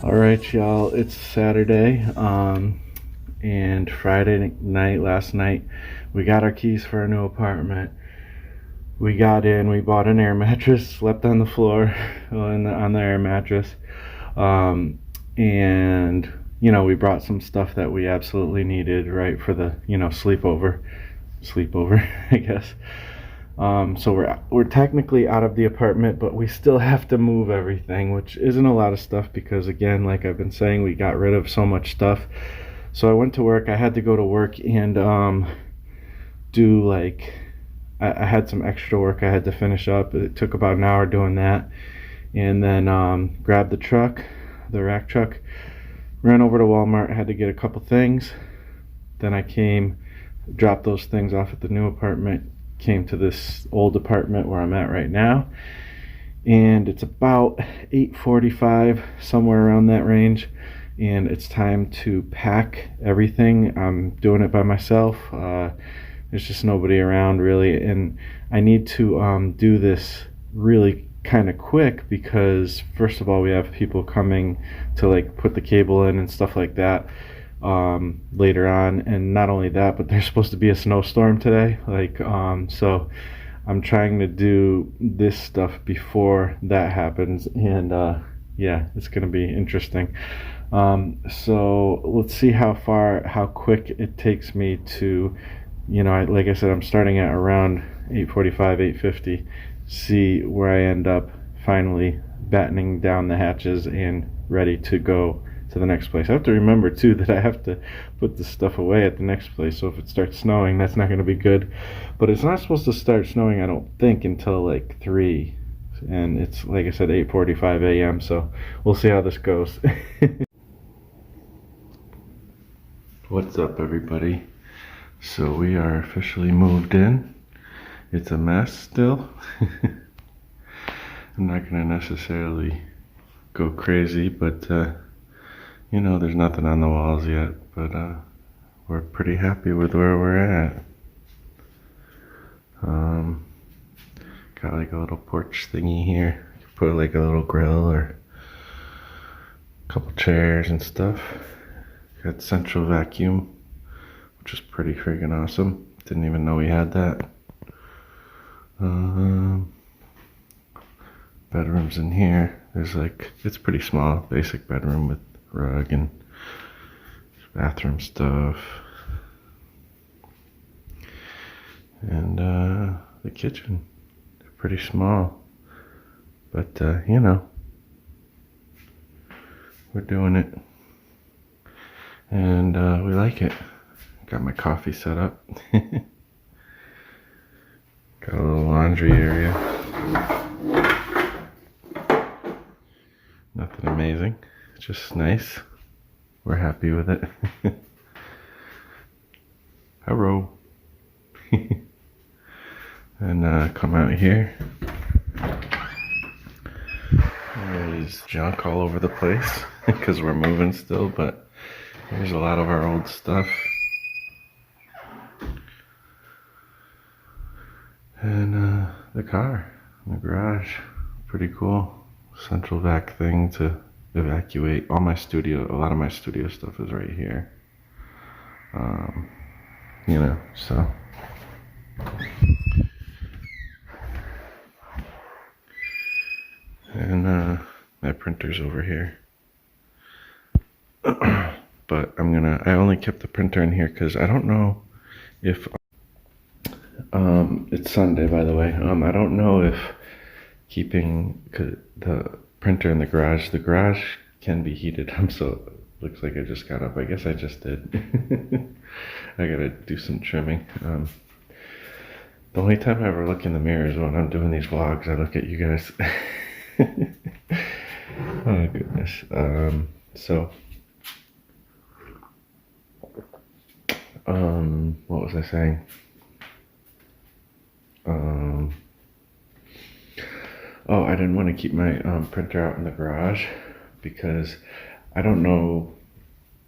All right, y'all. It's Saturday, and Friday night, last night, we got our keys for our new apartment. We got in, we bought an air mattress, slept on the floor on the air mattress, um, and we brought some stuff that we absolutely needed, right, for the sleepover, I guess. So we're technically out of the apartment, but we still have to move everything, which isn't a lot of stuff because, again, like I've been saying, we got rid of so much stuff. So I went to work. I had to go to work and do like I had some extra work I had to finish up. It took about an hour doing that, and then grabbed the truck, the rack truck, ran over to Walmart. Had to get a couple things. Then I came, dropped those things off at the new apartment, came to this old apartment where I'm at right now, and it's about 8:45, somewhere around that range, and it's time to pack everything. I'm doing it by myself. There's just nobody around really, and I need to do this really kind of quick because first of all we have people coming to like put the cable in and stuff like that later on, and not only that, but there's supposed to be a snowstorm today. So I'm trying to do this stuff before that happens, and yeah, it's gonna be interesting. So let's see how quick it takes me to, like I said, I'm starting at around 8:45, 8:50. See where I end up finally battening down the hatches and ready to go to the next place. I have to remember too that I have to put this stuff away at the next place. So if it starts snowing, that's not going to be good. But it's not supposed to start snowing, I don't think, until like 3. And it's, like I said, 8:45 a.m. So we'll see how this goes. What's up, everybody? So we are officially moved in. It's a mess still. I'm not going to necessarily go crazy, but there's nothing on the walls yet, but we're pretty happy with where we're at. Got like a little porch thingy here. You can put like a little grill or a couple chairs and stuff. Got central vacuum, which is pretty freaking awesome. Didn't even know we had that. Bedrooms in here. It's pretty small, basic bedroom with rug and bathroom stuff. And the kitchen, pretty small. But, we're doing it. And we like it. Got my coffee set up. Got a little laundry area. Nothing amazing, just nice. We're happy with it. Hello. And come out here. There's junk all over the place because we're moving still, but here's a lot of our old stuff. And the car in the garage, pretty cool. Central vac thing to evacuate a lot of my studio stuff is right here. So and my printer's over here. But I only kept the printer in here because I don't know if it's Sunday, by the way. I don't know if keeping the printer in the garage can be heated. Looks like I just got up. I guess I just did. I gotta do some trimming. The only time I ever look in the mirror is when I'm doing these vlogs. I look at you guys. Oh goodness. What was I saying? Oh, I didn't want to keep my printer out in the garage because I don't know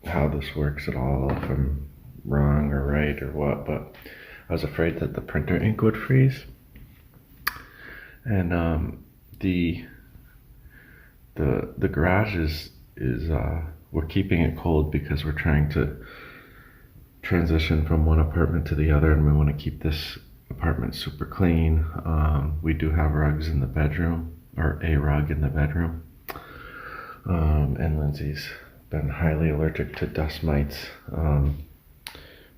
how this works at all, if I'm wrong or right or what, but I was afraid that the printer ink would freeze. And the garage is we're keeping it cold because we're trying to transition from one apartment to the other, and we want to keep this apartment super clean. We do have rugs in the bedroom, or a rug in the bedroom. And Lindsay's been highly allergic to dust mites.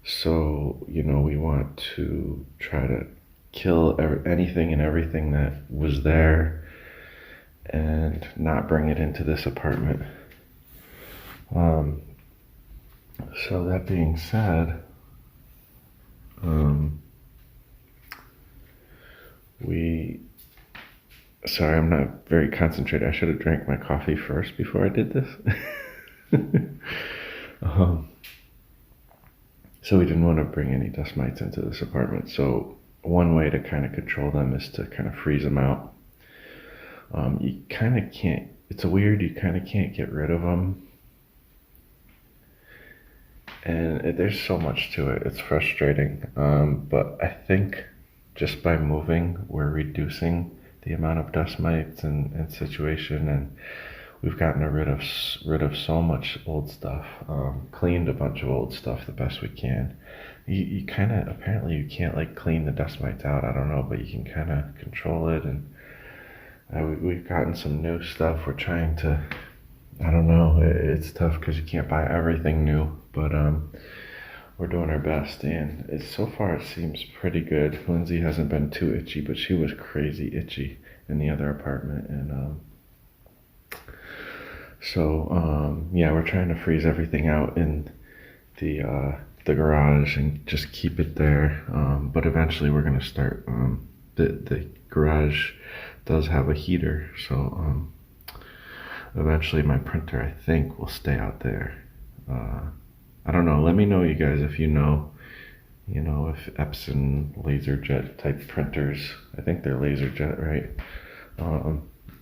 So, we want to try to kill anything and everything that was there and not bring it into this apartment. So that being said, sorry, I'm not very concentrated. I should have drank my coffee first before I did this. So we didn't want to bring any dust mites into this apartment. So one way to kind of control them is to kind of freeze them out. You kind of can't, it's weird, you kind of can't get rid of them. And there's so much to it, it's frustrating. But I think just by moving, we're reducing the amount of dust mites and situation, and we've gotten rid of so much old stuff, cleaned a bunch of old stuff the best we can. You kind of, apparently you can't like clean the dust mites out, I don't know, but you can kind of control it. And we've gotten some new stuff. We're trying to, I don't know, it's tough because you can't buy everything new, but we're doing our best, and so far it seems pretty good. Lindsay hasn't been too itchy, but she was crazy itchy in the other apartment, and yeah, we're trying to freeze everything out in the garage and just keep it there. But eventually we're gonna start. The garage does have a heater, so eventually my printer, I think, will stay out there. I don't know. Let me know, you guys, if you know if Epson LaserJet type printers. I think they're LaserJet, right?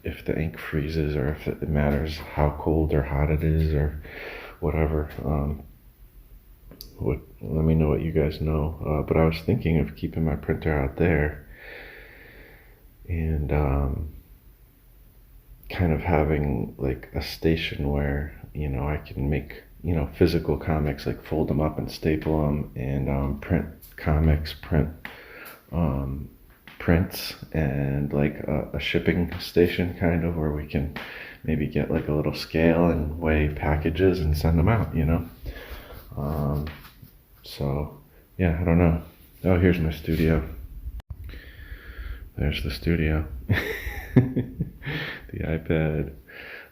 If the ink freezes, or if it matters how cold or hot it is, or whatever. Let me know what you guys know. But I was thinking of keeping my printer out there, and kind of having like a station where I can make physical comics, like fold them up and staple them, and print comics, prints, and like a shipping station kind of, where we can maybe get like a little scale and weigh packages and send them out, so yeah, I don't know. Oh, here's my studio. There's the studio. The iPad,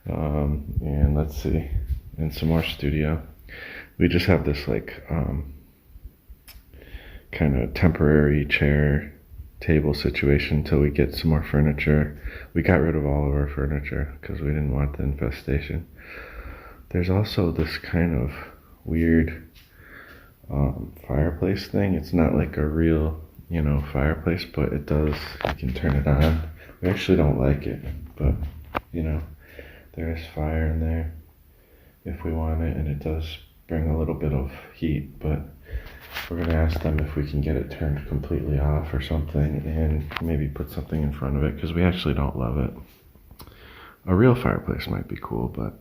and let's see, and some more studio. We just have this like kind of temporary chair table situation until we get some more furniture. We got rid of all of our furniture because we didn't want the infestation. There's also this kind of weird fireplace thing. It's not like a real fireplace, but it does, you can turn it on. We actually don't like it, but there is fire in there if we want it, and it does bring a little bit of heat, but we're going to ask them if we can get it turned completely off or something, and maybe put something in front of it, because we actually don't love it. A real fireplace might be cool, but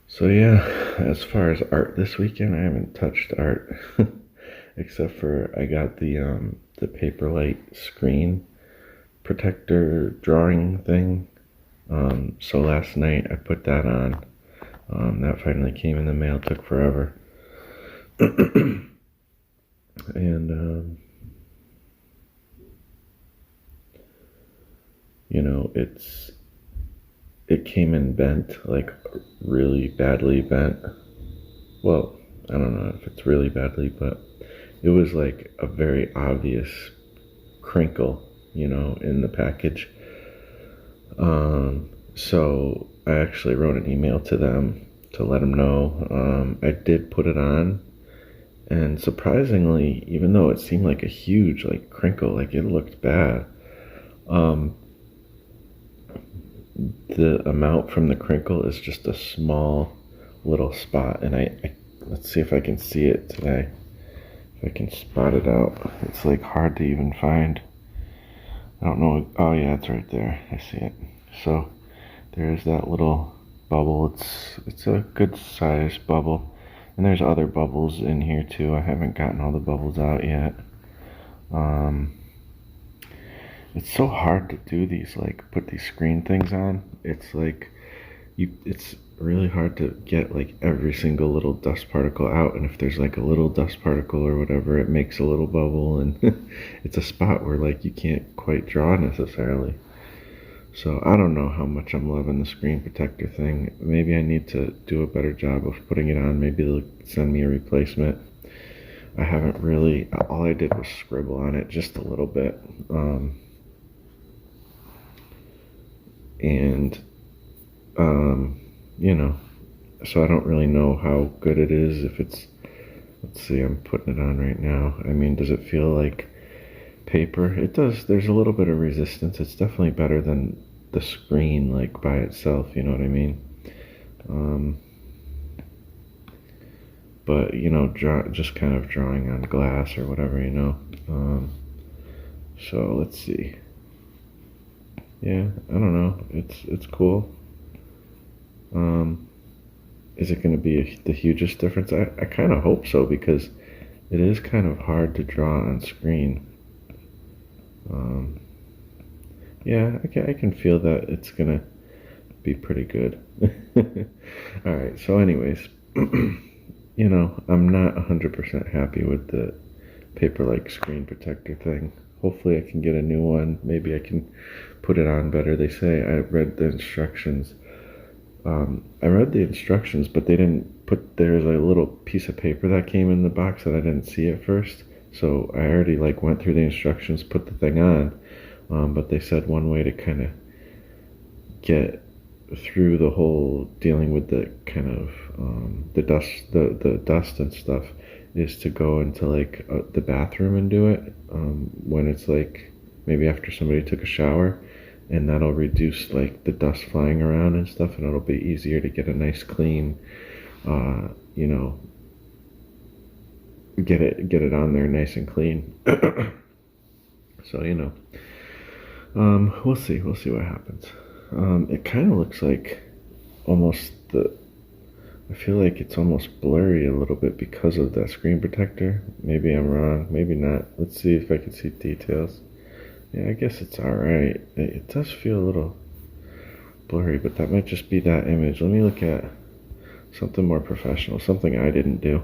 so yeah, as far as art this weekend, I haven't touched art except for I got the Paperlight screen protector drawing thing. So last night I put that on. That finally came in the mail. Took forever. And it came in bent, like really badly bent. Well, I don't know if it's really badly, but it was like a very obvious crinkle, in the package. So I actually wrote an email to them to let them know. I did put it on, and surprisingly, even though it seemed like a huge like crinkle, like it looked bad, the amount from the crinkle is just a small little spot, and I let's see if I can see it today, if I can spot it out. It's like hard to even find. I don't know. Oh yeah, it's right there. I see it. So there's that little bubble. It's a good sized bubble. And there's other bubbles in here too. I haven't gotten all the bubbles out yet. Um, it's so hard to do these, like put these screen things on. It's like it's really hard to get like every single little dust particle out, and if there's like a little dust particle or whatever, it makes a little bubble, and it's a spot where like you can't quite draw necessarily. So I don't know how much I'm loving the screen protector thing. Maybe I need to do a better job of putting it on. Maybe they'll send me a replacement. I haven't really, all I did was scribble on it just a little bit. And you know, so I don't really know how good it is. If it's, let's see, I'm putting it on right now. I mean, does it feel like paper? It does. There's a little bit of resistance. It's definitely better than the screen, like by itself, you know what I mean? But you know, just kind of drawing on glass or whatever, you know. So let's see. Yeah, I don't know. It's cool. Is it going to be the hugest difference? I kind of hope so, because it is kind of hard to draw on screen. Yeah, I can feel that it's going to be pretty good. All right, so anyways, you know, I'm not 100% happy with the paper-like screen protector thing. Hopefully I can get a new one. Maybe I can put it on better. They say, I read the instructions. But they didn't put, there's a little piece of paper that came in the box that I didn't see at first. So I already like went through the instructions, put the thing on. But they said one way to kind of get through the whole dealing with the kind of the dust and stuff is to go into like the bathroom and do it when it's like maybe after somebody took a shower, and that'll reduce like the dust flying around and stuff, and it'll be easier to get a nice clean you know, get it on there nice and clean. So you know, we'll see what happens. It kind of looks like almost I feel like it's almost blurry a little bit because of that screen protector. Maybe I'm wrong, maybe not. Let's see if I can see details. Yeah, I guess it's alright. It does feel a little blurry, but that might just be that image. Let me look at something more professional, something I didn't do.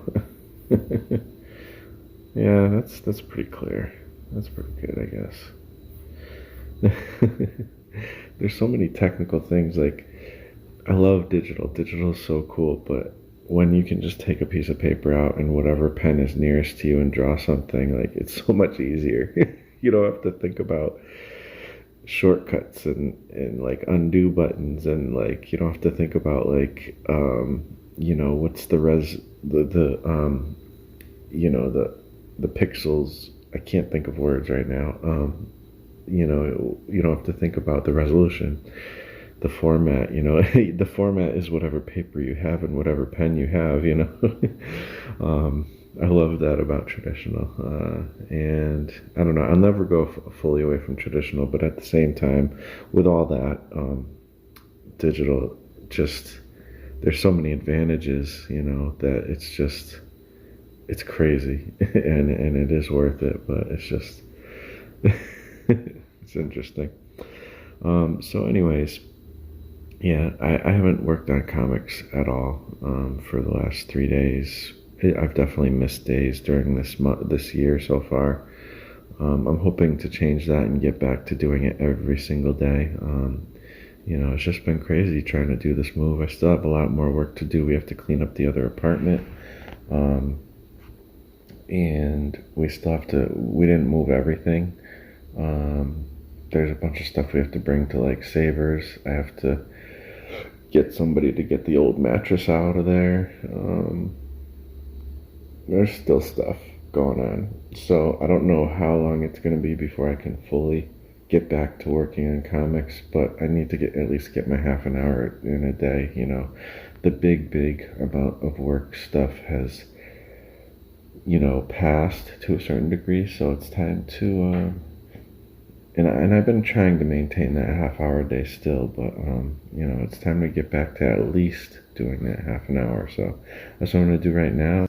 Yeah, that's pretty clear. That's pretty good, I guess. There's so many technical things. Like, I love digital. Digital is so cool, but when you can just take a piece of paper out and whatever pen is nearest to you and draw something, like, it's so much easier. You don't have to think about shortcuts and like undo buttons, and like you don't have to think about like you know, what's the you know, the pixels. I can't think of words right now. You know, you don't have to think about the resolution, the format, you know. The format is whatever paper you have and whatever pen you have, you know. I love that about traditional, and I don't know, I'll never go fully away from traditional, but at the same time, with all that, digital, just, there's so many advantages, you know, that it's crazy. And it is worth it, but it's just, it's interesting. So anyways, yeah, I haven't worked on comics at all for the last 3 days. I've definitely missed days during this year so far. I'm hoping to change that and get back to doing it every single day. You know, it's just been crazy trying to do this move. I still have a lot more work to do. We have to clean up the other apartment. And we didn't move everything. There's a bunch of stuff we have to bring to like Savers. I have to get somebody to get the old mattress out of there. There's still stuff going on. So I don't know how long it's going to be before I can fully get back to working on comics, but I need to at least get my half an hour in a day, you know. The big amount of work stuff has, you know, passed to a certain degree, so it's time to and I've been trying to maintain that half-hour a day still, but you know, it's time to get back to at least doing that half an hour. So that's what I'm gonna do right now.